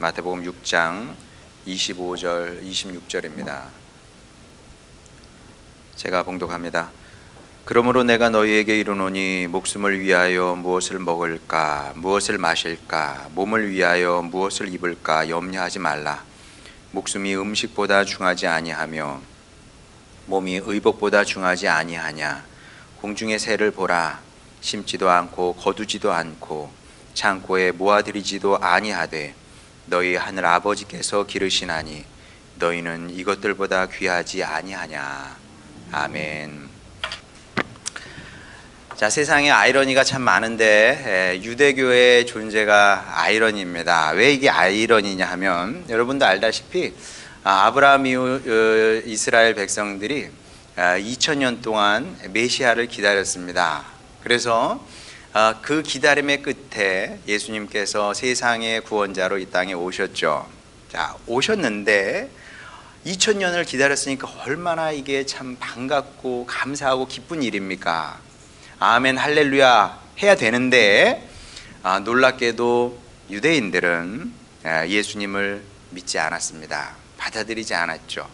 마태복음 6장 25절 26절입니다. 제가 봉독합니다. 그러므로 내가 너희에게 이르노니 목숨을 위하여 무엇을 먹을까 무엇을 마실까 몸을 위하여 무엇을 입을까 염려하지 말라. 목숨이 음식보다 중하지 아니하며 몸이 의복보다 중하지 아니하냐. 공중의 새를 보라. 심지도 않고 거두지도 않고 창고에 모아들이지도 아니하되 너희 하늘 아버지께서 기르시나니 너희는 이것들보다 귀하지 아니하냐. 아멘. 자, 세상에 아이러니가 참 많은데 유대교의 존재가 아이러니입니다. 왜 이게 아이러니냐 하면 여러분도 알다시피 아브라함 이후 이스라엘 백성들이 2000년 동안 메시아를 기다렸습니다. 그래서 그 기다림의 끝에 예수님께서 세상의 구원자로 이 땅에 오셨죠. 자, 오셨는데 2000년을 기다렸으니까 얼마나 이게 참 반갑고 감사하고 기쁜 일입니까? 아멘 할렐루야 해야 되는데 놀랍게도 유대인들은 예수님을 믿지 않았습니다. 받아들이지 않았죠.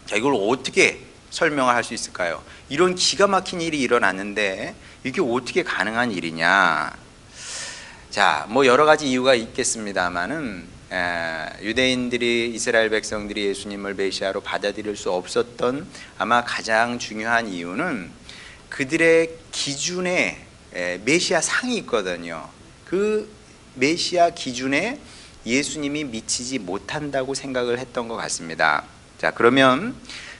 자, 이걸 어떻게 설명을 할 수 있을까요? 이런 기가 막힌 일이 일어났는데 이게 어떻게 가능한 일이냐? 자, 뭐 여러 가지 이유가 있겠습니다만은 유대인들이 이스라엘 백성들이 예수님을 메시아로 받아들일 수 없었던 아마 가장 중요한 이유는 그들의 기준에 메시아 상이 있거든요. 그 메시아 기준에 예수님이 미치지 못한다고 생각을 했던 것 같습니다. 자, 그러면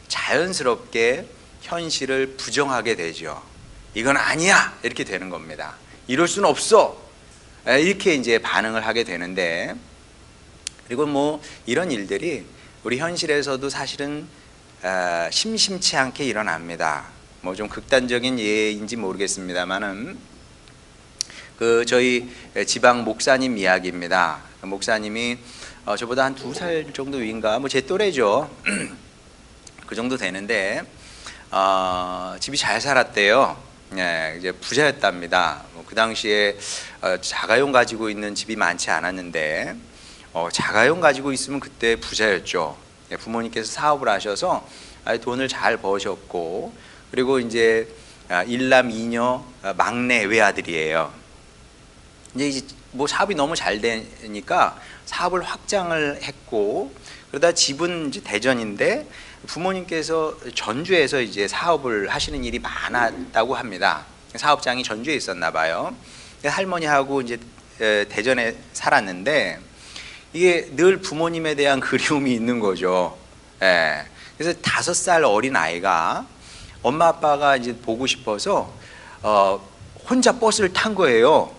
자연스럽게 현실을 부정하게 되죠. 이건 아니야 이렇게 되는 겁니다. 이럴 수는 없어 이렇게 이제 반응을 하게 되는데, 그리고 뭐 이런 일들이 우리 현실에서도 사실은 심심치 않게 일어납니다. 뭐 좀 극단적인 예인지 모르겠습니다만은 저희 지방 목사님 이야기입니다. 목사님이 저보다 한 2살 정도 위인가 뭐 제 또래죠. 그 정도 되는데 집이 잘 살았대요. 이제 부자였답니다. 그 당시에 자가용 가지고 있는 집이 많지 않았는데 자가용 가지고 있으면 그때 부자였죠. 부모님께서 사업을 하셔서 돈을 잘 버셨고, 그리고 이제 일남 이녀 막내 외아들이에요. 이제 뭐 사업이 너무 잘 되니까 사업을 확장을 했고, 그러다 집은 이제 대전인데 부모님께서 전주에서 이제 사업을 하시는 일이 많았다고 합니다. 사업장이 전주에 있었나 봐요. 할머니하고 이제 대전에 살았는데 이게 늘 부모님에 대한 그리움이 있는 거죠. 그래서 5살 어린 아이가 엄마 아빠가 이제 보고 싶어서 혼자 버스를 탄 거예요.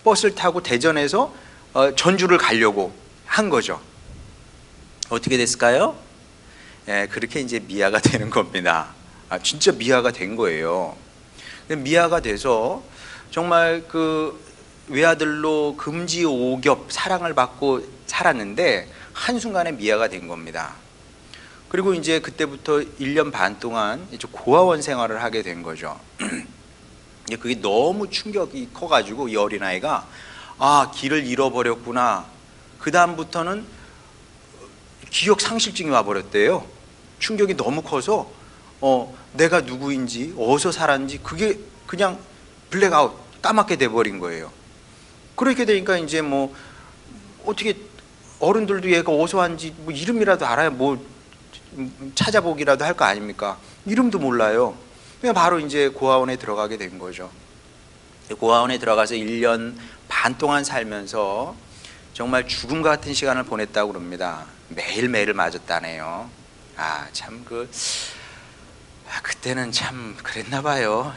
버스를 타고 대전에서 전주를 가려고 한 거죠. 어떻게 됐을까요? 그렇게 이제 미아가 되는 겁니다. 진짜 미아가 된 거예요. 미아가 돼서 정말 그 외아들로 금지오겹 사랑을 받고 살았는데 한순간에 미아가 된 겁니다. 그리고 이제 그때부터 1년 반 동안 이제 고아원 생활을 하게 된 거죠. 그게 너무 충격이 커가지고 이 어린아이가 길을 잃어버렸구나. 그 다음부터는 기억 상실증이 와버렸대요. 충격이 너무 커서 내가 누구인지 어디서 살았는지 그게 그냥 블랙아웃 까맣게 돼버린 거예요. 그렇게 되니까 이제 뭐 어떻게 어른들도 얘가 어디서 왔는지 뭐 이름이라도 알아야 뭐 찾아보기라도 할 거 아닙니까? 이름도 몰라요. 그냥 바로 이제 고아원에 들어가게 된 거죠. 고아원에 들어가서 1년 반 동안 살면서 정말 죽음 같은 시간을 보냈다고 그럽니다. 매일매일 맞았다네요. 그때는 참 그랬나 봐요.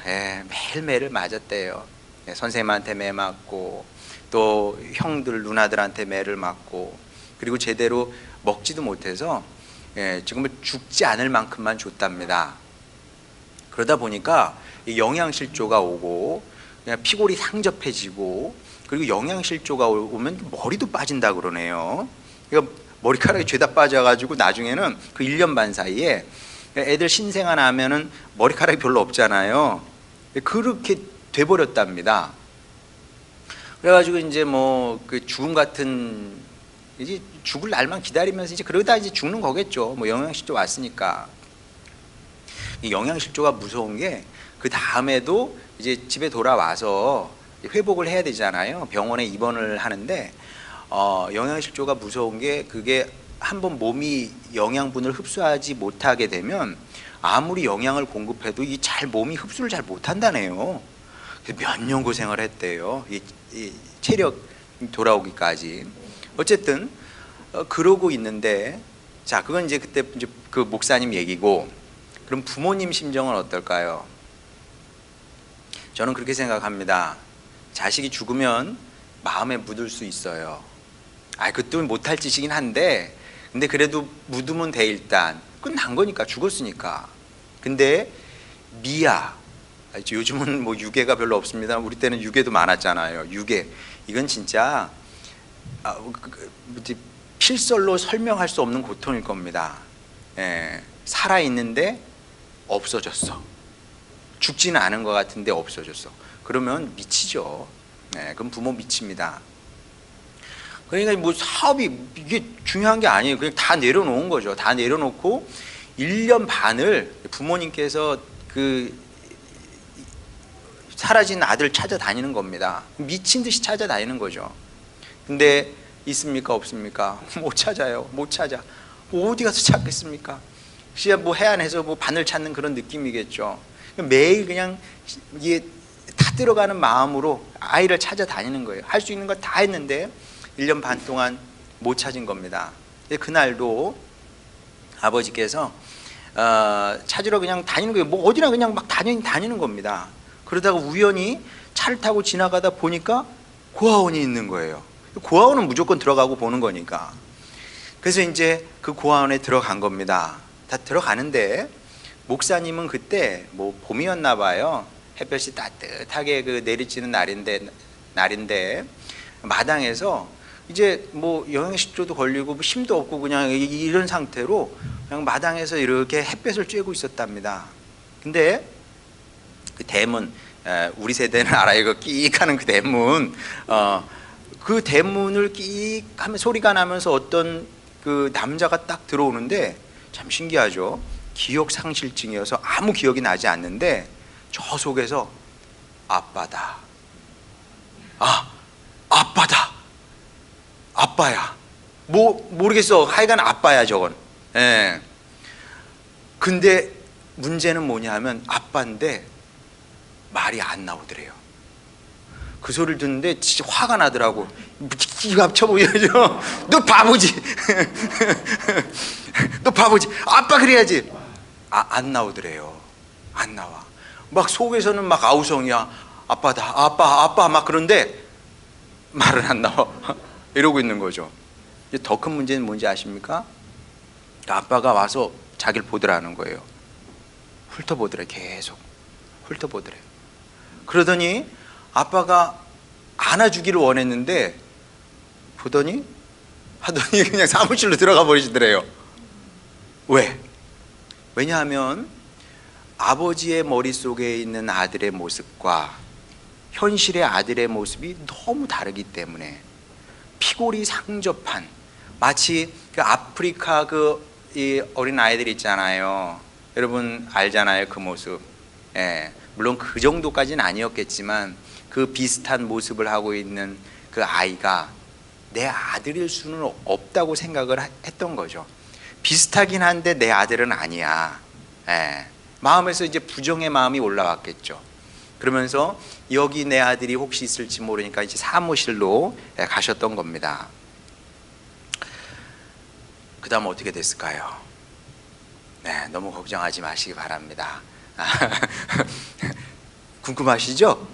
매일매일 맞았대요. 선생님한테 매 맞고 또 형들 누나들한테 매를 맞고, 그리고 제대로 먹지도 못해서 정말 죽지 않을 만큼만 줬답니다. 그러다 보니까 영양실조가 오고 그냥 피골이 상접해지고, 그리고 영양실조가 오면 머리도 빠진다 그러네요. 그러니까 머리카락이 죄다 빠져가지고 나중에는 그 1년 반 사이에 애들 신생아 나면은 머리카락이 별로 없잖아요. 그렇게 돼버렸답니다. 그래가지고 이제 뭐 그 죽음 같은 이제 죽을 날만 기다리면서 이제 그러다 이제 죽는 거겠죠. 뭐 영양실조 왔으니까. 이 영양실조가 무서운 게 그 다음에도 이제 집에 돌아와서 회복을 해야 되잖아요. 병원에 입원을 하는데 영양실조가 무서운 게 그게 한번 몸이 영양분을 흡수하지 못하게 되면 아무리 영양을 공급해도 이 몸이 흡수를 잘 못한다네요. 몇 년 고생을 했대요. 이 체력 돌아오기까지. 어쨌든 그러고 있는데, 자, 그건 이제 그때 이제 그 목사님 얘기고, 그럼 부모님 심정은 어떨까요? 저는 그렇게 생각합니다. 자식이 죽으면 마음에 묻을 수 있어요. 그것도 못할 짓이긴 한데, 근데 그래도 묻으면 돼. 일단 끝난 거니까, 죽었으니까. 근데 미아, 요즘은 뭐 유괴가 별로 없습니다. 우리 때는 유괴도 많았잖아요. 유괴, 이건 진짜 필설로 설명할 수 없는 고통일 겁니다. 살아 있는데 없어졌어. 죽지는 않은 것 같은데 없어졌어. 그러면 미치죠. 그럼 부모 미칩니다. 그러니까 뭐 사업이 이게 중요한 게 아니에요. 그냥 다 내려놓은 거죠. 다 내려놓고 1년 반을 부모님께서 그 사라진 아들 찾아다니는 겁니다. 미친 듯이 찾아다니는 거죠. 근데 있습니까? 없습니까? 못 찾아요. 못 찾아. 어디 가서 찾겠습니까? 진짜 뭐 해안에서 뭐 바늘 찾는 그런 느낌이겠죠. 매일 그냥 이게 다 들어가는 마음으로 아이를 찾아다니는 거예요. 할 수 있는 거 다 했는데 1년 반 동안 못 찾은 겁니다. 그날도 아버지께서 찾으러 그냥 다니는 거예요. 뭐 어디나 그냥 막 다니는 겁니다. 그러다가 우연히 차를 타고 지나가다 보니까 고아원이 있는 거예요. 고아원은 무조건 들어가고 보는 거니까. 그래서 이제 그 고아원에 들어간 겁니다. 다 들어가는데 목사님은 그때 뭐 봄이었나 봐요. 햇볕이 따뜻하게 그 내리쬐는 날인데 마당에서 이제 뭐 영양실조도 걸리고 뭐 힘도 없고 그냥 이런 상태로 그냥 마당에서 이렇게 햇볕을 쬐고 있었답니다. 근데 그 대문, 우리 세대는 알아요. 그 끼익 하는 그 대문, 그 대문을 끼익 하면 소리가 나면서 어떤 그 남자가 딱 들어오는데 참 신기하죠. 기억 상실증이어서 아무 기억이 나지 않는데 저 속에서 아빠다. 아빠다. 아빠야. 뭐 모르겠어. 하여간 아빠야 저건. 근데 문제는 뭐냐면 아빠인데 말이 안 나오더래요. 그 소리를 듣는데 진짜 화가 나더라고. 기가 쳐보이죠. 너 바보지. 너 바보지. 아빠 그래야지. 안 나오더래요. 안 나와. 막 속에서는 막 아우성이야. 아빠다. 아빠 막 그런데 말은 안 나와. 이러고 있는 거죠. 더 큰 문제는 뭔지 아십니까? 아빠가 와서 자기를 보더라는 거예요. 훑어보더래. 계속 훑어보더래. 그러더니 아빠가 안아주기를 원했는데 보더니 하더니 그냥 사무실로 들어가 버리시더래요. 왜? 왜냐하면 아버지의 머릿속에 있는 아들의 모습과 현실의 아들의 모습이 너무 다르기 때문에 피골이 상접한, 마치 그 아프리카 이 어린 아이들 있잖아요. 여러분 알잖아요. 그 모습. 물론 그 정도까지는 아니었겠지만 그 비슷한 모습을 하고 있는 그 아이가 내 아들일 수는 없다고 생각을 했던 거죠. 비슷하긴 한데 내 아들은 아니야. 마음에서 이제 부정의 마음이 올라왔겠죠. 그러면서 여기 내 아들이 혹시 있을지 모르니까 이제 사무실로 가셨던 겁니다. 그 다음 어떻게 됐을까요? 너무 걱정하지 마시기 바랍니다. 궁금하시죠?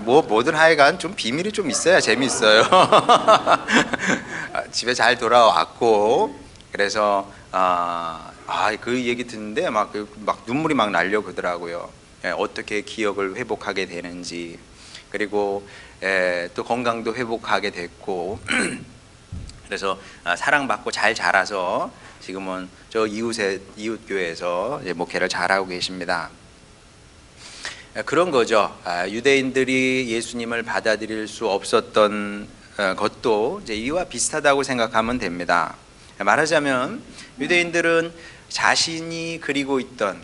뭐든 하여간 좀 비밀이 좀 있어야 재미있어요. 집에 잘 돌아왔고, 그래서 그 얘기 듣는데 막 눈물이 막 날려 그러더라고요. 어떻게 기억을 회복하게 되는지, 그리고 또 건강도 회복하게 됐고, 그래서 사랑받고 잘 자라서 지금은 저 이웃 교회에서 목회를 잘하고 계십니다. 그런 거죠. 유대인들이 예수님을 받아들일 수 없었던 것도 이제 이와 비슷하다고 생각하면 됩니다. 말하자면 유대인들은 자신이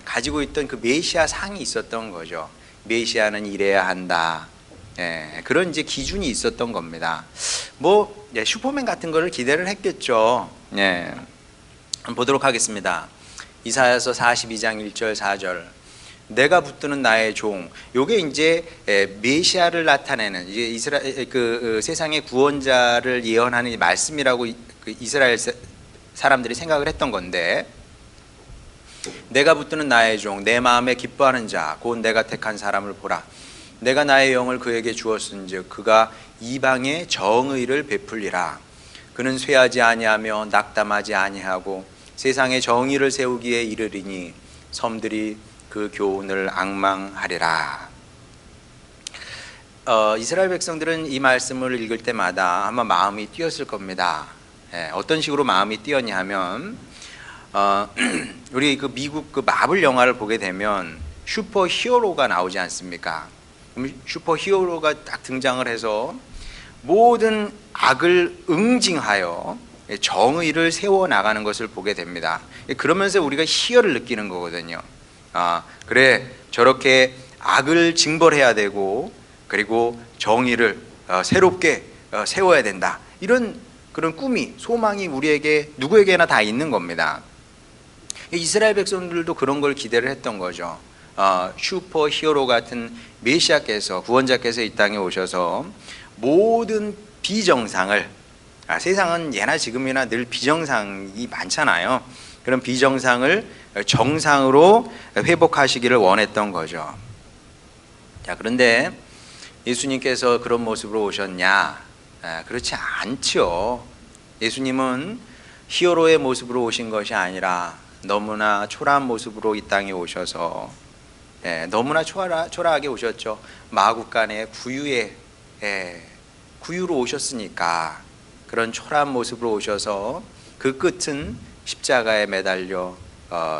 가지고 있던 그 메시아 상이 있었던 거죠. 메시아는 이래야 한다. 그런 이제 기준이 있었던 겁니다. 슈퍼맨 같은 거를 기대를 했겠죠. 한번 보도록 하겠습니다. 이사야서 42장 1절 4절. 내가 붙드는 나의 종. 요게 이제 메시아를 나타내는 이제 이스라엘 세상의 구원자를 예언하는 말씀이라고 그 이스라엘 사람들이 생각을 했던 건데, 내가 붙드는 나의 종, 내 마음에 기뻐하는 자, 곧 내가 택한 사람을 보라. 내가 나의 영을 그에게 주었은즉 그가 이방에 정의를 베풀리라. 그는 쇠하지 아니하며 낙담하지 아니하고 세상에 정의를 세우기에 이르리니 섬들이 그 교훈을 앙망하리라. 이스라엘 백성들은 이 말씀을 읽을 때마다 아마 마음이 뛰었을 겁니다. 어떤 식으로 마음이 뛰었냐 하면 우리 그 미국 그 마블 영화를 보게 되면 슈퍼 히어로가 나오지 않습니까? 슈퍼 히어로가 딱 등장을 해서 모든 악을 응징하여 정의를 세워 나가는 것을 보게 됩니다. 그러면서 우리가 희열을 느끼는 거거든요. 그래, 저렇게 악을 징벌해야 되고 그리고 정의를 새롭게 세워야 된다. 이런 그런 꿈이, 소망이 우리에게 누구에게나 다 있는 겁니다. 이스라엘 백성들도 그런 걸 기대를 했던 거죠. 슈퍼 히어로 같은 메시아께서, 구원자께서 이 땅에 오셔서 모든 비정상을, 세상은 예나 지금이나 늘 비정상이 많잖아요. 그런 비정상을 정상으로 회복하시기를 원했던 거죠. 자, 그런데 예수님께서 그런 모습으로 오셨냐? 그렇지 않죠. 예수님은 히어로의 모습으로 오신 것이 아니라 너무나 초라한 모습으로 이 땅에 오셔서 너무나 초라하게 오셨죠. 마구간의 구유로 오셨으니까 그런 초라한 모습으로 오셔서 그 끝은 십자가에 매달려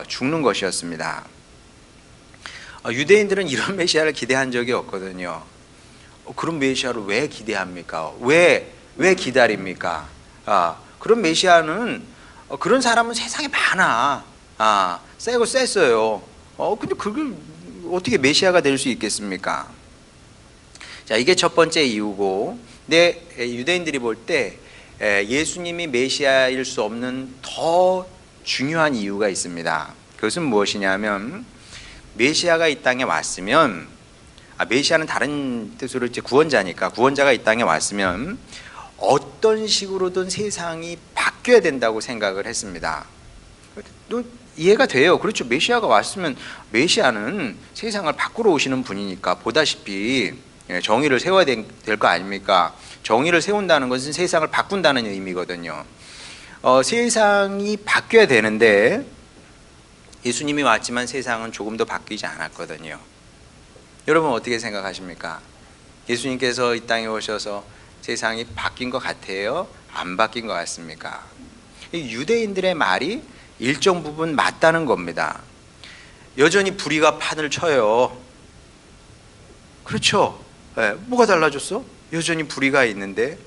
죽는 것이었습니다. 유대인들은 이런 메시아를 기대한 적이 없거든요. 그런 메시아를 왜 기대합니까? 왜 기다립니까? 그런 메시아는, 그런 사람은 세상에 많아. 세고 셌어요. 근데 그걸 어떻게 메시아가 될 수 있겠습니까? 자, 이게 첫 번째 이유고, 유대인들이 볼 때 예수님이 메시아일 수 없는 더 중요한 이유가 있습니다. 그것은 무엇이냐면, 메시아가 이 땅에 왔으면, 메시아는 다른 뜻으로 이제 구원자니까, 구원자가 이 땅에 왔으면 어떤 식으로든 세상이 바뀌어야 된다고 생각을 했습니다. 이해가 돼요. 그렇죠. 메시아가 왔으면, 메시아는 세상을 바꾸러 오시는 분이니까 보다시피 정의를 세워야 될 거 아닙니까? 정의를 세운다는 것은 세상을 바꾼다는 의미거든요. 세상이 바뀌어야 되는데 예수님이 왔지만 세상은 조금 더 바뀌지 않았거든요. 여러분 어떻게 생각하십니까? 예수님께서 이 땅에 오셔서 세상이 바뀐 것 같아요? 안 바뀐 것 같습니까? 유대인들의 말이 일정 부분 맞다는 겁니다. 여전히 불의가 판을 쳐요. 그렇죠? 뭐가 달라졌어? 여전히 불의가 있는데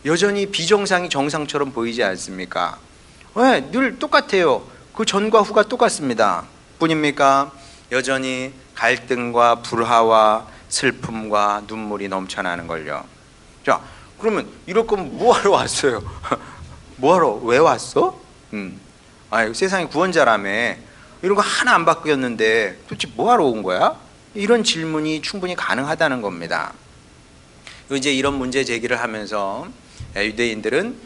여전히 비정상이 정상처럼 보이지 않습니까? 늘 똑같아요. 그 전과 후가 똑같습니다. 뿐입니까? 여전히 갈등과 불화와 슬픔과 눈물이 넘쳐나는 걸요. 자, 그러면 이럴 거면 뭐하러 왔어요? 뭐하러, 왜 왔어? 세상에 구원자라며, 이런 거 하나 안 바뀌었는데 도대체 뭐하러 온 거야? 이런 질문이 충분히 가능하다는 겁니다. 이제 이런 문제 제기를 하면서 유대인들은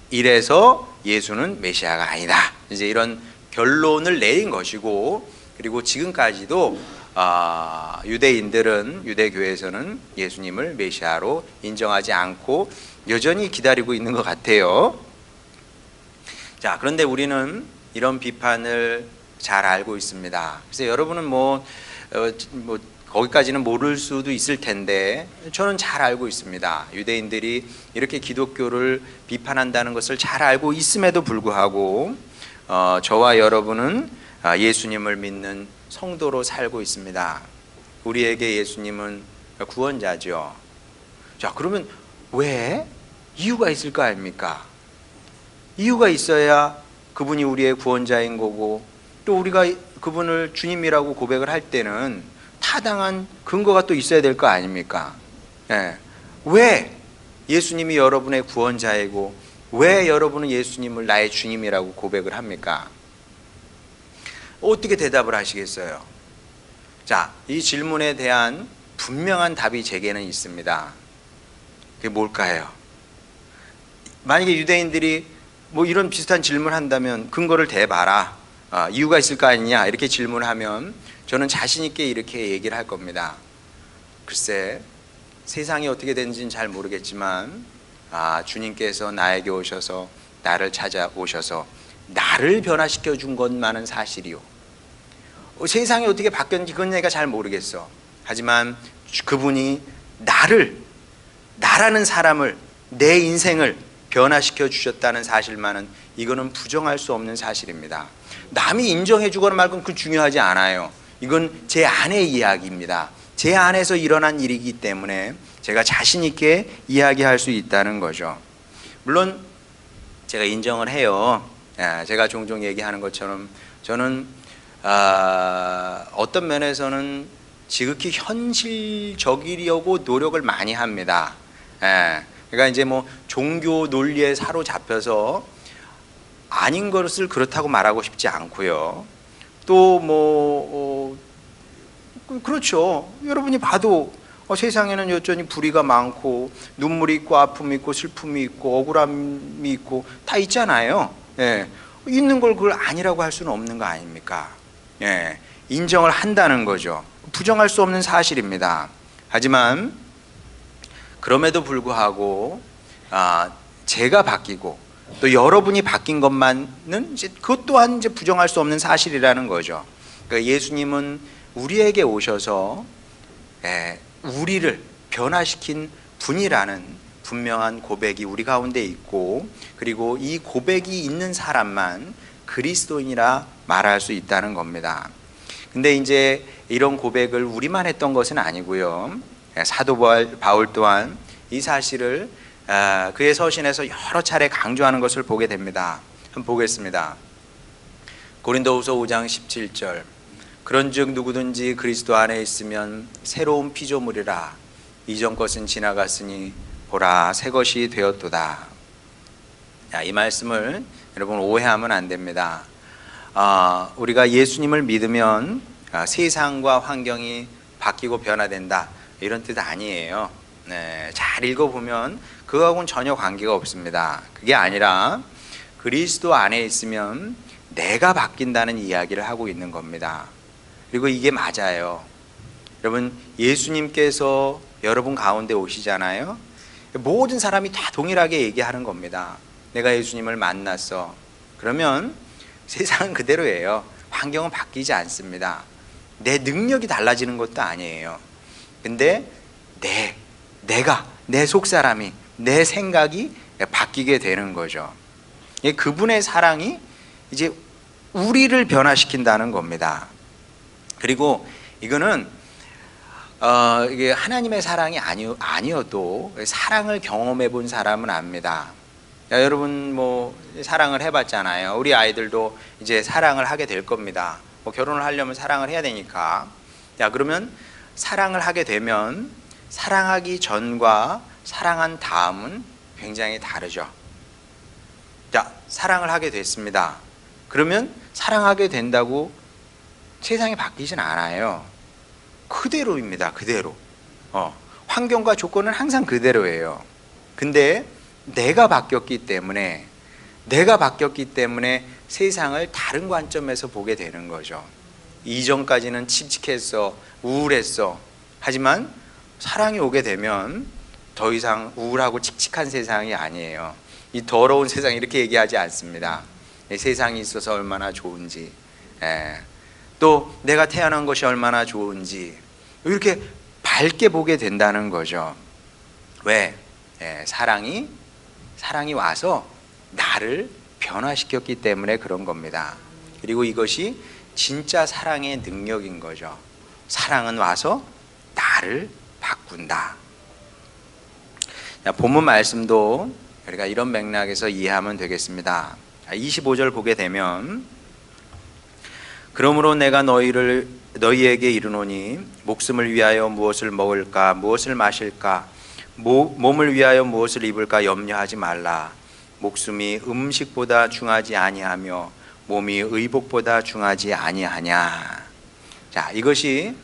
이래서 예수는 메시아가 아니다, 이제 이런 결론을 내린 것이고, 그리고 지금까지도 유대인들은, 유대교회에서는 예수님을 메시아로 인정하지 않고 여전히 기다리고 있는 것 같아요. 자, 그런데 우리는 이런 비판을 잘 알고 있습니다. 그래서 여러분은 거기까지는 모를 수도 있을 텐데 저는 잘 알고 있습니다. 유대인들이 이렇게 기독교를 비판한다는 것을 잘 알고 있음에도 불구하고 저와 여러분은 예수님을 믿는 성도로 살고 있습니다. 우리에게 예수님은 구원자죠. 자, 그러면 왜 이유가 있을 거 아닙니까? 이유가 있어야 그분이 우리의 구원자인 거고, 또 우리가 그분을 주님이라고 고백을 할 때는 타당한 근거가 또 있어야 될 거 아닙니까? 예. 왜 예수님이 여러분의 구원자이고 왜 여러분은 예수님을 나의 주님이라고 고백을 합니까? 어떻게 대답을 하시겠어요? 자, 이 질문에 대한 분명한 답이 제게는 있습니다. 그게 뭘까요? 만약에 유대인들이 뭐 이런 비슷한 질문을 한다면 근거를 대봐라, 이유가 있을 거 아니냐, 이렇게 질문하면 저는 자신 있게 이렇게 얘기를 할 겁니다. 글쎄, 세상이 어떻게 되는지는 잘 모르겠지만 주님께서 나에게 오셔서 나를 찾아오셔서 나를 변화시켜 준 것만은 사실이요. 세상이 어떻게 바뀌었는지 그건 내가 잘 모르겠어. 하지만 그분이 나라는 사람을, 내 인생을 변화시켜 주셨다는 사실만은 이거는 부정할 수 없는 사실입니다. 남이 인정해 주거나 말건 그건 중요하지 않아요. 이건 제 안의 이야기입니다. 제 안에서 일어난 일이기 때문에 제가 자신 있게 이야기할 수 있다는 거죠. 물론 제가 인정을 해요. 제가 종종 얘기하는 것처럼 저는 어떤 면에서는 지극히 현실적이려고 노력을 많이 합니다. 그러니까 이제 뭐 종교 논리에 사로잡혀서 아닌 것을 그렇다고 말하고 싶지 않고요. 또 뭐 그렇죠. 여러분이 봐도 세상에는 여전히 불의가 많고 눈물이 있고 아픔이 있고 슬픔이 있고 억울함이 있고 다 있잖아요. 있는 걸 그걸 아니라고 할 수는 없는 거 아닙니까? 인정을 한다는 거죠. 부정할 수 없는 사실입니다. 하지만 그럼에도 불구하고 제가 바뀌고 또 여러분이 바뀐 것만은 이제 그것 또한 이제 부정할 수 없는 사실이라는 거죠. 그러니까 예수님은 우리에게 오셔서 우리를 변화시킨 분이라는 분명한 고백이 우리 가운데 있고, 그리고 이 고백이 있는 사람만 그리스도인이라 말할 수 있다는 겁니다. 근데 이제 이런 고백을 우리만 했던 것은 아니고요. 사도 바울 또한 이 사실을 그의 서신에서 여러 차례 강조하는 것을 보게 됩니다. 한번 보겠습니다. 고린도후서 5장 17절. 그런즉 누구든지 그리스도 안에 있으면 새로운 피조물이라. 이전 것은 지나갔으니 보라 새 것이 되었도다. 이 말씀을 여러분 오해하면 안 됩니다. 우리가 예수님을 믿으면 세상과 환경이 바뀌고 변화된다, 이런 뜻 아니에요. 잘 읽어보면 그거하고는 전혀 관계가 없습니다. 그게 아니라 그리스도 안에 있으면 내가 바뀐다는 이야기를 하고 있는 겁니다. 그리고 이게 맞아요. 여러분, 예수님께서 여러분 가운데 오시잖아요. 모든 사람이 다 동일하게 얘기하는 겁니다. 내가 예수님을 만났어. 그러면 세상은 그대로예요. 환경은 바뀌지 않습니다. 내 능력이 달라지는 것도 아니에요. 근데 내 속사람이, 내 생각이 바뀌게 되는 거죠. 그분의 사랑이 이제 우리를 변화시킨다는 겁니다. 그리고 이거는 이게 하나님의 사랑이 아니어도 사랑을 경험해 본 사람은 압니다. 여러분 뭐 사랑을 해봤잖아요. 우리 아이들도 이제 사랑을 하게 될 겁니다. 뭐 결혼을 하려면 사랑을 해야 되니까. 그러면 사랑을 하게 되면 사랑하기 전과 사랑한 다음은 굉장히 다르죠. 사랑을 하게 됐습니다. 그러면 사랑하게 된다고 세상이 바뀌진 않아요. 그대로입니다. 그대로. 환경과 조건은 항상 그대로예요. 근데 내가 바뀌었기 때문에 세상을 다른 관점에서 보게 되는 거죠. 이전까지는 칙칙했어, 우울했어. 하지만 사랑이 오게 되면 더 이상 우울하고 칙칙한 세상이 아니에요. 이 더러운 세상, 이렇게 얘기하지 않습니다. 세상이 있어서 얼마나 좋은지, 또 내가 태어난 것이 얼마나 좋은지, 이렇게 밝게 보게 된다는 거죠. 왜? 사랑이 와서 나를 변화시켰기 때문에 그런 겁니다. 그리고 이것이 진짜 사랑의 능력인 거죠. 사랑은 와서 나를 바꾼다. 본문 말씀도 우리가 이런 맥락에서 이해하면 되겠습니다. 25절 보게 되면 그러므로 내가 너희에게 이르노니 목숨을 위하여 무엇을 먹을까 무엇을 마실까 몸을 위하여 무엇을 입을까 염려하지 말라. 목숨이 음식보다 중하지 아니하며 몸이 의복보다 중하지 아니하냐. 자, 이것이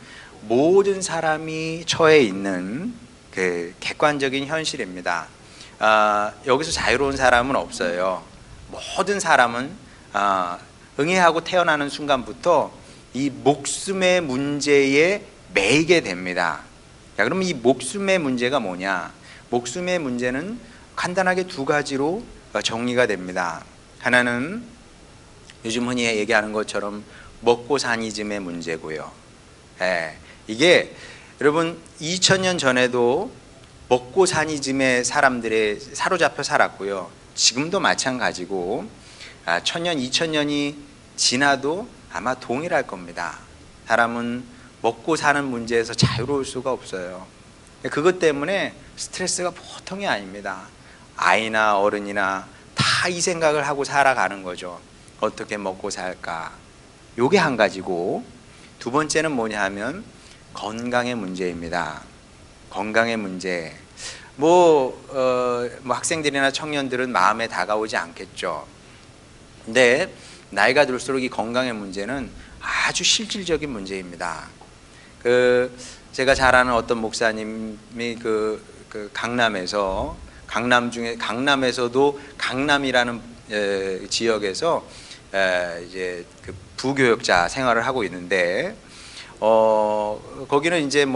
모든 사람이 처해 있는 그 객관적인 현실입니다. 여기서 자유로운 사람은 없어요. 모든 사람은 응애하고 태어나는 순간부터 이 목숨의 문제에 매이게 됩니다. 자, 그럼 이 목숨의 문제가 뭐냐? 목숨의 문제는 간단하게 두 가지로 정리가 됩니다. 하나는 요즘 흔히 얘기하는 것처럼 먹고 사니즘의 문제고요. 이게 여러분 2000년 전에도 먹고 사니즘의 사람들에 사로잡혀 살았고요. 지금도 마찬가지고 1000년, 2000년이 지나도 아마 동일할 겁니다. 사람은 먹고 사는 문제에서 자유로울 수가 없어요. 그것 때문에 스트레스가 보통이 아닙니다. 아이나 어른이나 다 이 생각을 하고 살아가는 거죠. 어떻게 먹고 살까? 요게 한 가지고, 두 번째는 뭐냐 하면 건강의 문제입니다. 건강의 문제. 뭐 학생들이나 청년들은 마음에 다가오지 않겠죠. 근데 나이가 들수록 이 건강의 문제는 아주 실질적인 문제입니다. 제가 잘 아는 어떤 목사님이 강남에서도 강남이라는 지역에서 이제 그 부교역자 생활을 하고 있는데 거기는 이제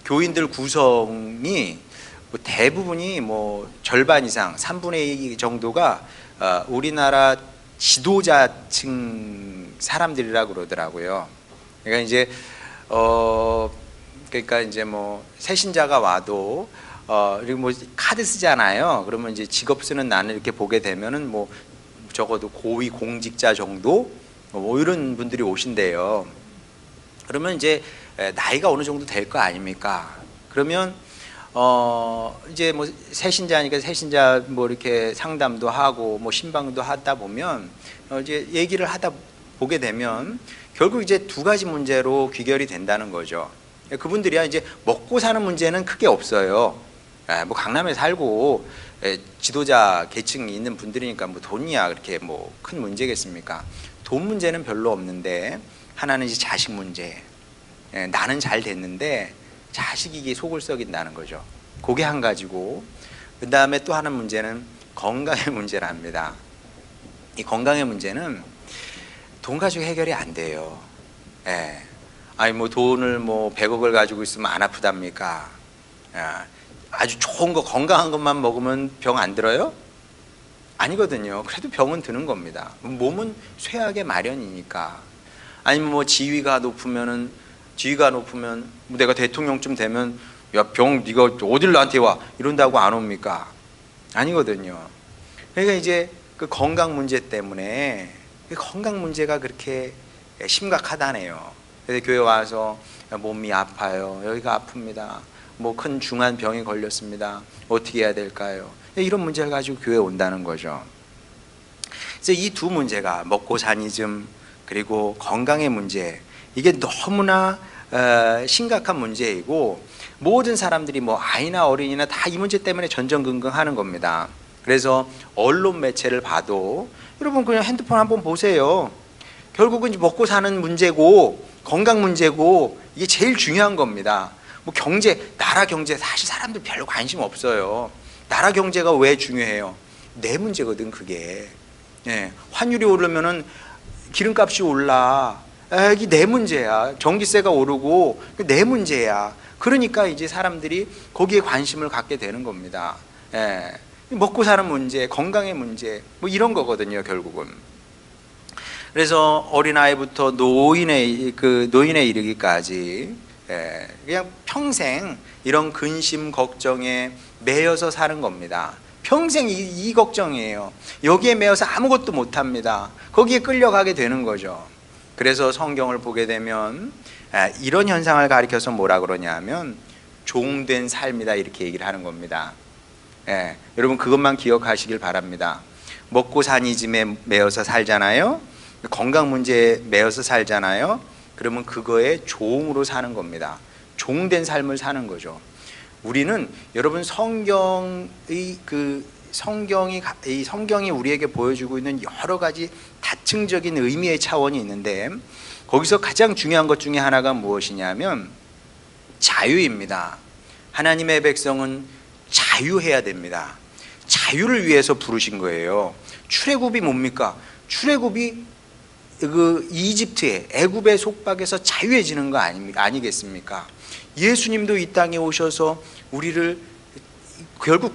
교인들 구성이 대부분이 절반 이상 3분의 2 정도가 우리나라 지도자층 사람들이라고 그러더라고요. 그러니까 이제 새신자가 와도 그리고 카드 쓰잖아요. 그러면 이제 직업 쓰는 난을 이렇게 보게 되면은 적어도 고위 공직자 정도 이런 분들이 오신대요. 그러면 이제 나이가 어느 정도 될 거 아닙니까? 그러면 이제 새신자니까 새신자 이렇게 상담도 하고 신방도 하다 보면 이제 얘기를 하다 보게 되면 결국 이제 두 가지 문제로 귀결이 된다는 거죠. 그분들이야 이제 먹고 사는 문제는 크게 없어요. 강남에 살고 지도자 계층이 있는 분들이니까 돈이야 그렇게 큰 문제겠습니까? 돈 문제는 별로 없는데 하나는 이제 자식 문제. 나는 잘 됐는데 자식이 이게 속을 썩인다는 거죠. 그게 한 가지고, 그 다음에 또 하나 문제는 건강의 문제랍니다. 이 건강의 문제는 돈 가지고 해결이 안 돼요. 아니 돈을 100억을 가지고 있으면 안 아프답니까? 아주 좋은 거 건강한 것만 먹으면 병 안 들어요? 아니거든요. 그래도 병은 드는 겁니다. 몸은 쇠하게 마련이니까. 아니면 지위가 높으면 내가 대통령쯤 되면 야 병 네가 어딜 나한테 와 이런다고 안 옵니까? 아니거든요. 그러니까 이제 그 건강 문제 때문에 건강 문제가 그렇게 심각하다네요. 그래서 교회 와서 몸이 아파요. 여기가 아픕니다. 큰 중한 병이 걸렸습니다. 어떻게 해야 될까요? 이런 문제를 가지고 교회에 온다는 거죠. 그래서 이 두 문제가 먹고 사니즘 그리고 건강의 문제, 이게 너무나 심각한 문제이고 모든 사람들이 아이나 어린이나 다 이 문제 때문에 전전긍긍하는 겁니다. 그래서 언론 매체를 봐도 여러분 그냥 핸드폰 한번 보세요. 결국은 먹고 사는 문제고 건강 문제고 이게 제일 중요한 겁니다. 경제, 나라 경제 사실 사람들 별로 관심 없어요. 나라 경제가 왜 중요해요? 내 문제거든 그게. 환율이 오르면은 기름값이 올라. 이게 내 문제야. 전기세가 오르고 내 문제야. 그러니까 이제 사람들이 거기에 관심을 갖게 되는 겁니다. 먹고 사는 문제, 건강의 문제 이런 거거든요 결국은. 그래서 어린아이부터 노인에 이르기까지 그냥 평생 이런 근심 걱정에 매여서 사는 겁니다. 평생 이 걱정이에요. 여기에 매여서 아무것도 못합니다. 거기에 끌려가게 되는 거죠. 그래서 성경을 보게 되면 이런 현상을 가리켜서 뭐라 그러냐면 종된 삶이다 이렇게 얘기를 하는 겁니다. 예, 여러분 그것만 기억하시길 바랍니다. 먹고 사니 짐에 매여서 살잖아요. 건강 문제에 매여서 살잖아요. 그러면 그거에 종으로 사는 겁니다. 종된 삶을 사는 거죠. 우리는 여러분 성경이 우리에게 보여주고 있는 여러 가지 다층적인 의미의 차원이 있는데 거기서 가장 중요한 것 중에 하나가 무엇이냐면 자유입니다. 하나님의 백성은 자유해야 됩니다. 자유를 위해서 부르신 거예요. 출애굽이 뭡니까? 출애굽이 그 이집트의 애굽의 속박에서 자유해지는 거 아니겠습니까? 예수님도 이 땅에 오셔서 우리를 결국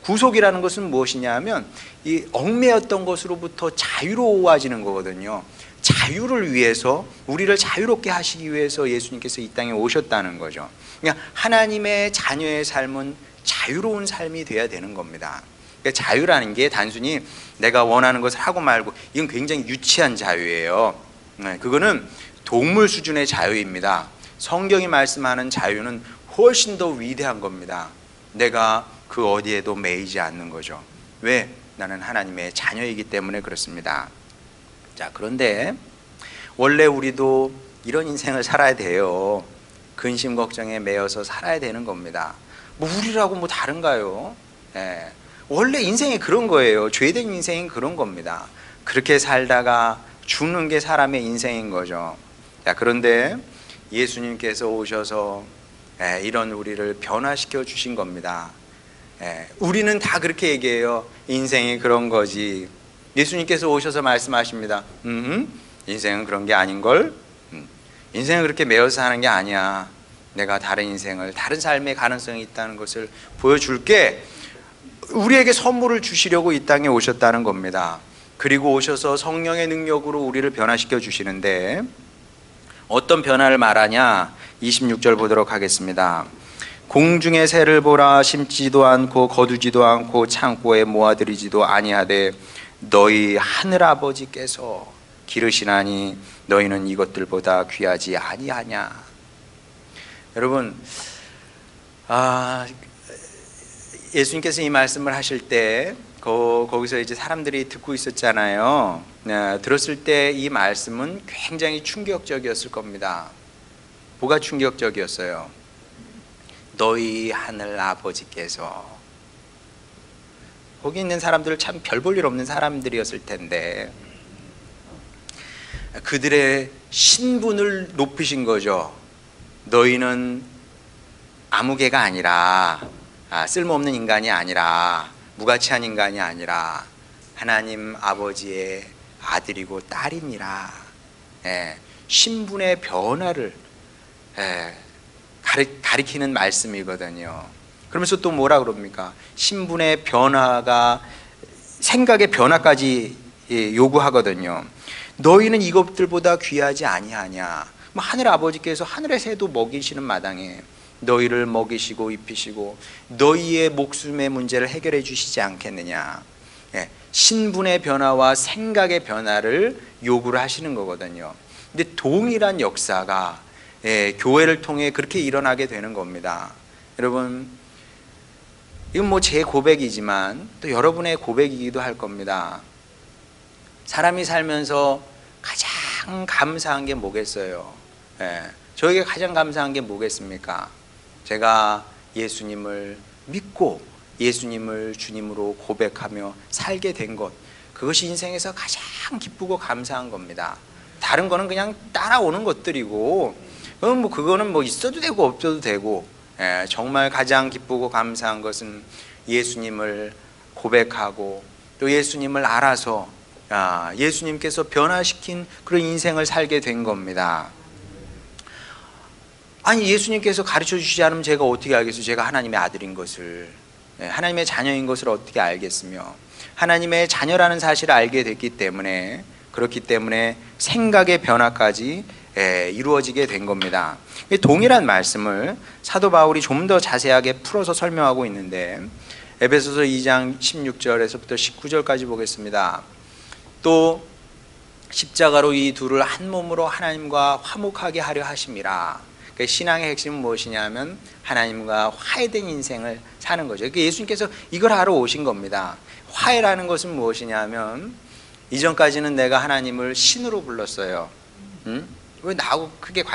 구속이라는 것은 무엇이냐 하면 이 얽매였던 것으로부터 자유로워지는 거거든요. 자유를 위해서 우리를 자유롭게 하시기 위해서 예수님께서 이 땅에 오셨다는 거죠. 그러니까 하나님의 자녀의 삶은 자유로운 삶이 돼야 되는 겁니다. 그러니까 자유라는 게 단순히 내가 원하는 것을 하고 말고 이건 굉장히 유치한 자유예요. 그거는 동물 수준의 자유입니다. 성경이 말씀하는 자유는 훨씬 더 위대한 겁니다. 내가 그 어디에도 매이지 않는 거죠. 왜? 나는 하나님의 자녀이기 때문에 그렇습니다. 자, 그런데 원래 우리도 이런 인생을 살아야 돼요. 근심 걱정에 매여서 살아야 되는 겁니다. 뭐 우리라고 뭐 다른가요? 예. 원래 인생이 그런 거예요. 죄된 인생이 그런 겁니다. 그렇게 살다가 죽는 게 사람의 인생인 거죠. 자, 그런데 예수님께서 오셔서 이런 우리를 변화시켜 주신 겁니다. 우리는 다 그렇게 얘기해요. 인생이 그런 거지. 예수님께서 오셔서 말씀하십니다. 인생은 그런 게 아닌걸. 인생은 그렇게 매여서 사는 게 아니야. 내가 다른 인생을, 다른 삶의 가능성이 있다는 것을 보여줄게. 우리에게 선물을 주시려고 이 땅에 오셨다는 겁니다. 그리고 오셔서 성령의 능력으로 우리를 변화시켜 주시는데 어떤 변화를 말하냐? 26절 보도록 하겠습니다. 공중의 새를 보라. 심지도 않고 거두지도 않고 창고에 모아들이지도 아니하되 너희 하늘아버지께서 기르시나니 너희는 이것들보다 귀하지 아니하냐. 여러분, 예수님께서 이 말씀을 하실 때 거기서 이제 사람들이 듣고 있었잖아요. 들었을 때 이 말씀은 굉장히 충격적이었을 겁니다. 뭐가 충격적이었어요? 너희 하늘 아버지께서. 거기 있는 사람들 참 별 볼 일 없는 사람들이었을 텐데 그들의 신분을 높이신 거죠. 너희는 아무개가 아니라, 쓸모없는 인간이 아니라, 무가치한 인간이 아니라 하나님 아버지의 아들이고 딸이니라. 신분의 변화를 가리키는 말씀이거든요. 그러면서 또 뭐라 그럽니까? 신분의 변화가 생각의 변화까지 요구하거든요. 너희는 이것들보다 귀하지 아니하냐. 하늘 아버지께서 하늘의 새도 먹이시는 마당에 너희를 먹이시고 입히시고 너희의 목숨의 문제를 해결해 주시지 않겠느냐. 신분의 변화와 생각의 변화를 요구를 하시는 거거든요. 근데 동일한 역사가 교회를 통해 그렇게 일어나게 되는 겁니다. 여러분, 이건 뭐 제 고백이지만 또 여러분의 고백이기도 할 겁니다. 사람이 살면서 가장 감사한 게 뭐겠어요? 저에게 가장 감사한 게 뭐겠습니까? 제가 예수님을 믿고 예수님을 주님으로 고백하며 살게 된 것, 그것이 인생에서 가장 기쁘고 감사한 겁니다. 다른 거는 그냥 따라오는 것들이고 그거는 뭐 있어도 되고 없어도 되고, 정말 가장 기쁘고 감사한 것은 예수님을 고백하고 또 예수님을 알아서 예수님께서 변화시킨 그런 인생을 살게 된 겁니다. 아니, 예수님께서 가르쳐 주시지 않으면 제가 어떻게 알겠어요? 제가 하나님의 아들인 것을, 하나님의 자녀인 것을 어떻게 알겠으며, 하나님의 자녀라는 사실을 알게 됐기 때문에, 그렇기 때문에 생각의 변화까지 이루어지게 된 겁니다. 동일한 말씀을 사도 바울이 좀 더 자세하게 풀어서 설명하고 있는데, 에베소서 2장 16절에서부터 19절까지 보겠습니다. 또 십자가로 이 둘을 한 몸으로 하나님과 화목하게 하려 하심이라. 그 신앙의 핵심은 무엇이냐면 하나님과 화해된 인생을 사는 거죠. 그러니까 예수님께서 이걸 하러 오신 겁니다. 화해라는 것은 무엇이냐면 이전까지는 내가 하나님을 신으로 불렀어요. 왜 나하고 크게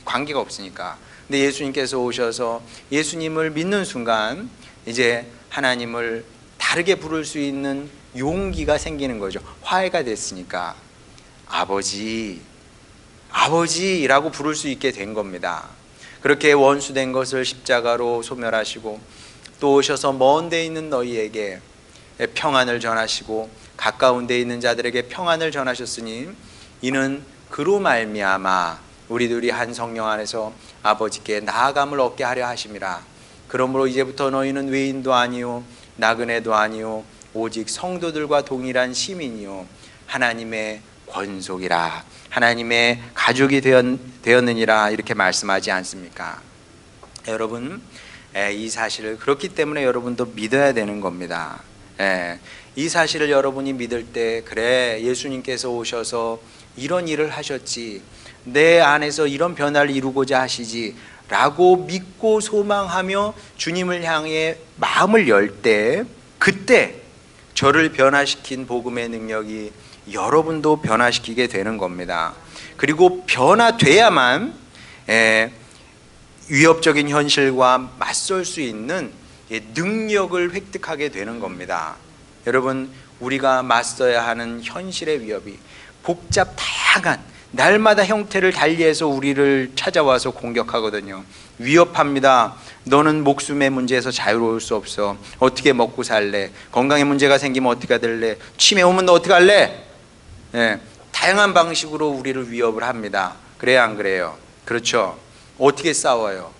관계가 없으니까. 근데 예수님께서 오셔서 예수님을 믿는 순간 이제 하나님을 다르게 부를 수 있는 용기가 생기는 거죠. 화해가 됐으니까 아버지라고 부를 수 있게 된 겁니다. 그렇게 원수된 것을 십자가로 소멸하시고 또 오셔서 먼 데 있는 너희에게 평안을 전하시고 가까운 데 있는 자들에게 평안을 전하셨으니 이는 그로 말미암아 우리들이 한 성령 안에서 아버지께 나아감을 얻게 하려 하심이라. 그러므로 이제부터 너희는 외인도 아니요 나그네도 아니요 오직 성도들과 동일한 시민이요 하나님의 권속이라, 하나님의 가족이 되었느니라 이렇게 말씀하지 않습니까? 여러분, 이 사실을 그렇기 때문에 여러분도 믿어야 되는 겁니다. 이 사실을 여러분이 믿을 때 그래 예수님께서 오셔서 이런 일을 하셨지, 내 안에서 이런 변화를 이루고자 하시지 라고 믿고 소망하며 주님을 향해 마음을 열 때, 그때 저를 변화시킨 복음의 능력이 여러분도 변화시키게 되는 겁니다. 그리고 변화돼야만 위협적인 현실과 맞설 수 있는 능력을 획득하게 되는 겁니다. 여러분, 우리가 맞서야 하는 현실의 위협이 다양한 날마다 형태를 달리해서 우리를 찾아와서 공격하거든요. 위협합니다. 너는 목숨의 문제에서 자유로울 수 없어. 어떻게 먹고 살래? 건강에 문제가 생기면 어떻게 될래? 치매 오면 너 어떻게 할래? 다양한 방식으로 우리를 위협을 합니다. 그래야 안 그래요? 그렇죠. 어떻게 싸워요?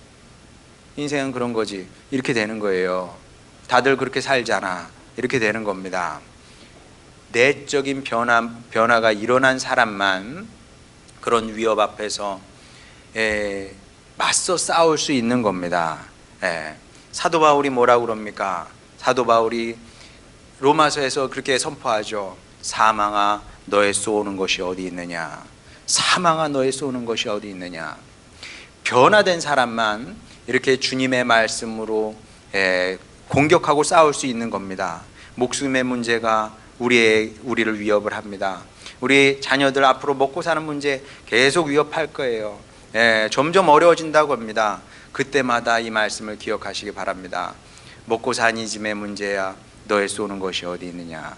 인생은 그런 거지. 이렇게 되는 거예요. 다들 그렇게 살잖아. 이렇게 되는 겁니다. 내적인 변화가 일어난 사람만 그런 위협 앞에서 맞서 싸울 수 있는 겁니다. 사도 바울이 뭐라고 그럽니까? 사도 바울이 로마서에서 그렇게 선포하죠. 사망아 너의 쏘는 것이 어디 있느냐. 사망아 너의 쏘는 것이 어디 있느냐. 변화된 사람만 이렇게 주님의 말씀으로 공격하고 싸울 수 있는 겁니다. 목숨의 문제가 우리를 위협을 합니다. 우리 자녀들 앞으로 먹고 사는 문제 계속 위협할 거예요. 점점 어려워진다고 합니다. 그때마다 이 말씀을 기억하시기 바랍니다. 먹고 사니 짐의 문제야 너의 쏘는 것이 어디 있느냐.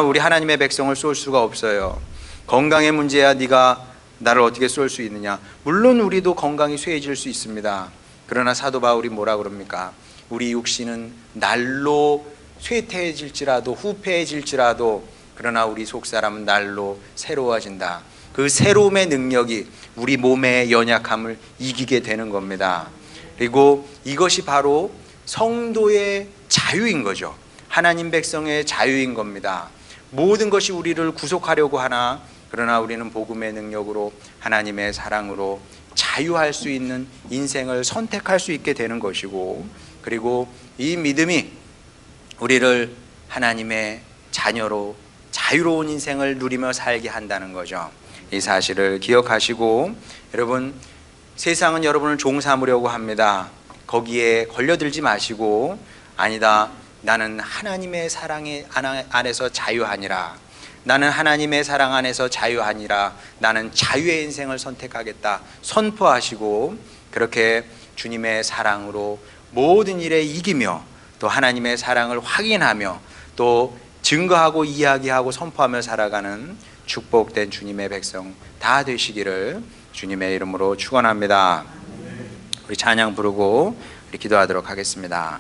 우리 하나님의 백성을 쏠 수가 없어요. 건강의 문제야 네가 나를 어떻게 쏠 수 있느냐. 물론 우리도 건강이 쇠해질 수 있습니다. 그러나 사도 바울이 뭐라 그럽니까? 우리 육신은 날로 쇠퇴해질지라도 후패해질지라도 그러나 우리 속사람은 날로 새로워진다. 그 새로움의 능력이 우리 몸의 연약함을 이기게 되는 겁니다. 그리고 이것이 바로 성도의 자유인 거죠. 하나님 백성의 자유인 겁니다. 모든 것이 우리를 구속하려고 하나 그러나 우리는 복음의 능력으로 하나님의 사랑으로 자유할 수 있는 인생을 선택할 수 있게 되는 것이고, 그리고 이 믿음이 우리를 하나님의 자녀로 자유로운 인생을 누리며 살게 한다는 거죠. 이 사실을 기억하시고, 여러분, 세상은 여러분을 종삼으려고 합니다. 거기에 걸려들지 마시고, 아니다, 나는 하나님의 사랑 안에서 자유하니라. 나는 하나님의 사랑 안에서 자유하니라. 나는 자유의 인생을 선택하겠다 선포하시고, 그렇게 주님의 사랑으로 모든 일에 이기며 또 하나님의 사랑을 확인하며 또 증거하고 이야기하고 선포하며 살아가는 축복된 주님의 백성 다 되시기를 주님의 이름으로 축원합니다. 우리 찬양 부르고 우리 기도하도록 하겠습니다.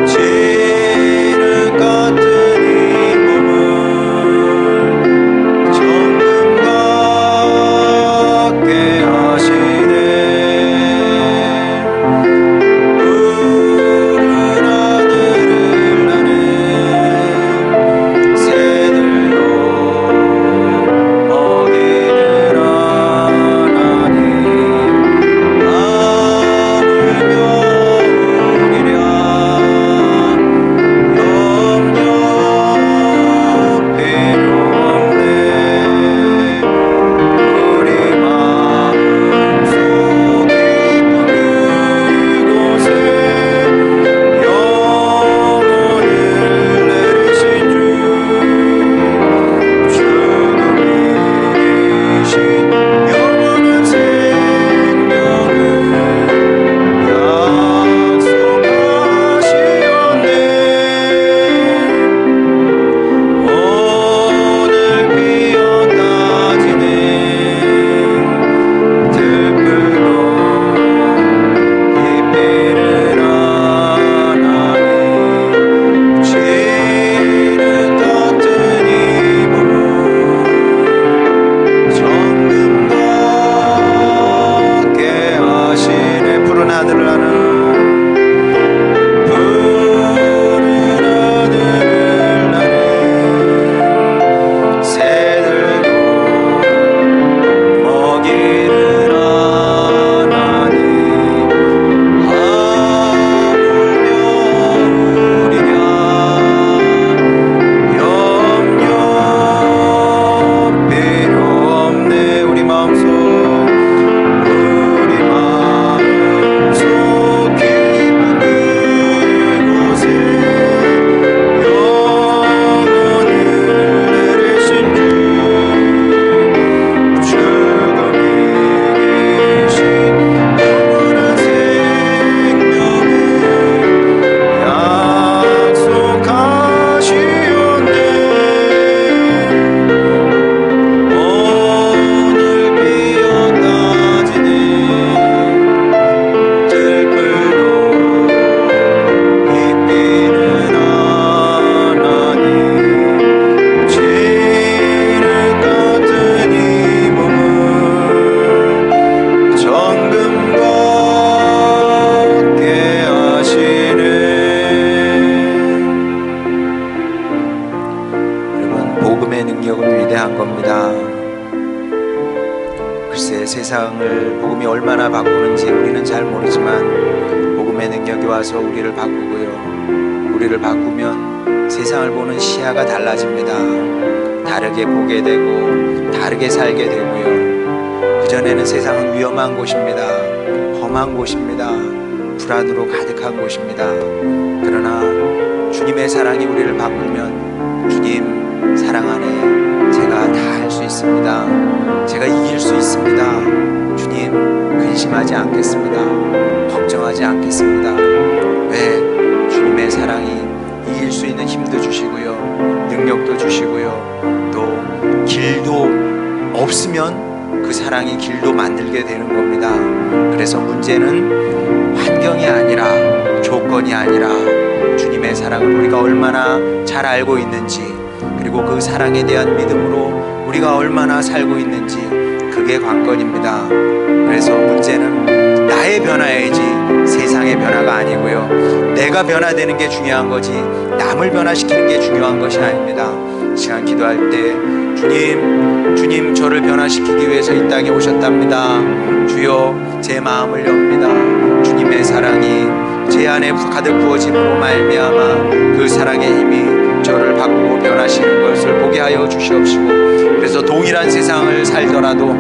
지는 같은 이 몸은 겁니다. 글쎄, 세상을 복음이 얼마나 바꾸는지 우리는 잘 모르지만 복음의 능력이 와서 우리를 바꾸고요, 우리를 바꾸면 세상을 보는 시야가 달라집니다. 다르게 보게 되고 다르게 살게 되고요. 그전에는 세상은 위험한 곳입니다. 험한 곳입니다. 불안으로 가득한 곳입니다. 그러나 주님의 사랑이 우리를 바꾸면 주님 사랑 안에 제가 다 할 수 있습니다. 제가 이길 수 있습니다. 주님 근심하지 않겠습니다. 걱정하지 않겠습니다. 왜? 주님의 사랑이 이길 수 있는 힘도 주시고요, 능력도 주시고요, 또 길도 없으면 그 사랑이 길도 만들게 되는 겁니다. 그래서 문제는 환경이 아니라, 조건이 아니라 주님의 사랑을 우리가 얼마나 잘 알고 있는지, 그리고 그 사랑에 대한 믿음으로 우리가 얼마나 살고 있는지, 그게 관건입니다. 그래서 문제는 나의 변화이지 세상의 변화가 아니고요, 내가 변화되는 게 중요한 거지 남을 변화시키는 게 중요한 것이 아닙니다. 시간 기도할 때 주님 저를 변화시키기 위해서 이 땅에 오셨답니다. 주여 제 마음을 엽니다. 주님의 사랑이 제 안에 가득 부어짐으로 말미암아 그 사랑의 힘이 저를 바꾸고 변화시키는 것을 보게 하여 주시옵시고, 그래서 동일한 세상을 살더라도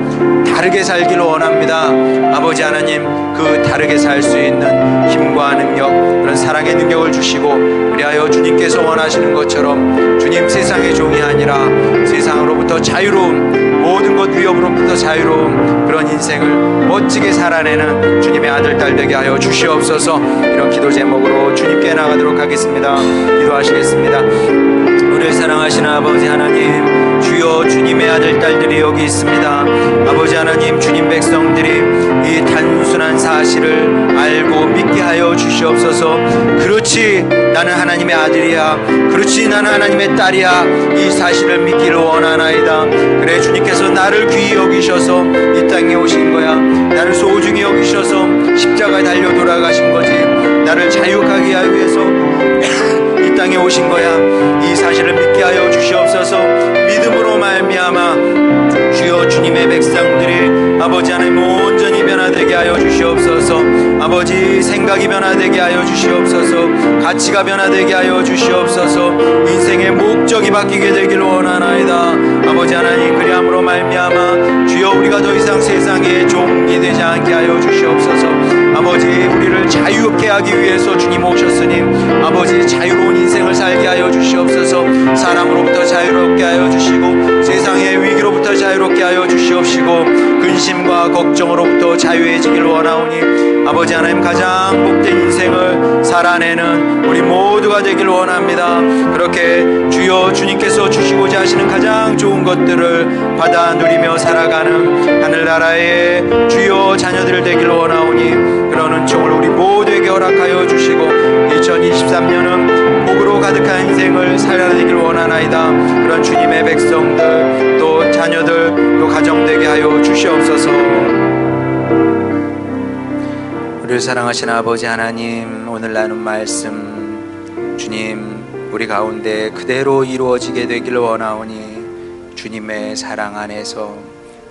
다르게 살기를 원합니다. 아버지 하나님, 그 다르게 살 수 있는 힘과 능력, 그런 사랑의 능력을 주시고, 그리하여 주님께서 원하시는 것처럼 주님 세상의 종이 아니라 세상으로부터 자유로운, 모든 것 위협으로부터 자유로운 그런 인생을 멋지게 살아내는 주님의 아들 딸 되게 하여 주시옵소서. 이런 기도 제목으로 주님께 나가도록 하겠습니다. 기도하시겠습니다. 우리를 사랑하시는 아버지 하나님, 주여 주님의 아들 딸들이 여기 있습니다. 아버지 하나님, 주님 백성들이 이 단순한 사실을 알고 믿게 하여 주시옵소서. 그렇지, 나는 하나님의 아들이야, 그렇지, 나는 하나님의 딸이야, 이 사실을 믿기를 원하나이다. 그래, 주님께서 나를 귀히 여기셔서 이 땅에 오신 거야. 나를 소중히 여기셔서 십자가에 달려 돌아가신 거지. 나를 자유하게 하기 위해서 이 땅에 오신 거야. 이 사실을 믿게 하여 주시옵소서. 믿음으로 말미암아 주여 주님의 백성들이 아버지 하나님 온전히 변화되게 하여 주시옵소서. 아버지 생각이 변화되게 하여 주시옵소서. 가치가 변화되게 하여 주시옵소서. 인생의 목적이 바뀌게 되기를 원하나이다. 아버지 하나님, 그리함으로 말미암아 주여 우리가 더 이상 세상의 종이 되지 않게 하여 주시옵소서. 아버지, 우리를 자유롭게 하기 위해서 주님 오셨으니 아버지 자유로운 인생을 살게 하여 주시옵소서. 사람으로부터 자유롭게 하여 주시고 세상의 위기로부터 자유롭게 하여 주시옵시고 근심과 걱정으로부터 자유해지길 원하오니 아버지 하나님, 가장 복된 인생을 살아내는 우리 모두가 되길 원합니다. 그렇게 주여 주님께서 주시고자 하시는 가장 좋은 것들을 받아 누리며 살아가는 하늘나라의 주여 자녀들 되길 원하오니 그런 은총을 우리 모두에게 허락하여 주시고 2023년은 복으로 가득한 인생을 살아내길 원하나이다. 그런 주님의 백성들, 또 자녀들, 또 가정 되게 하여 주시옵소서. 우리를 사랑하시는 아버지 하나님, 오늘 나눈 말씀 주님 우리 가운데 그대로 이루어지게 되길 원하오니 주님의 사랑 안에서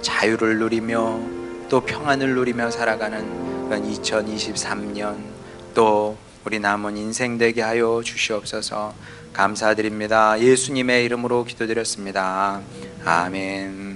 자유를 누리며 또 평안을 누리며 살아가는 그런 2023년, 또 우리 남은 인생 되게 하여 주시옵소서. 감사드립니다. 예수님의 이름으로 기도드렸습니다. 아멘.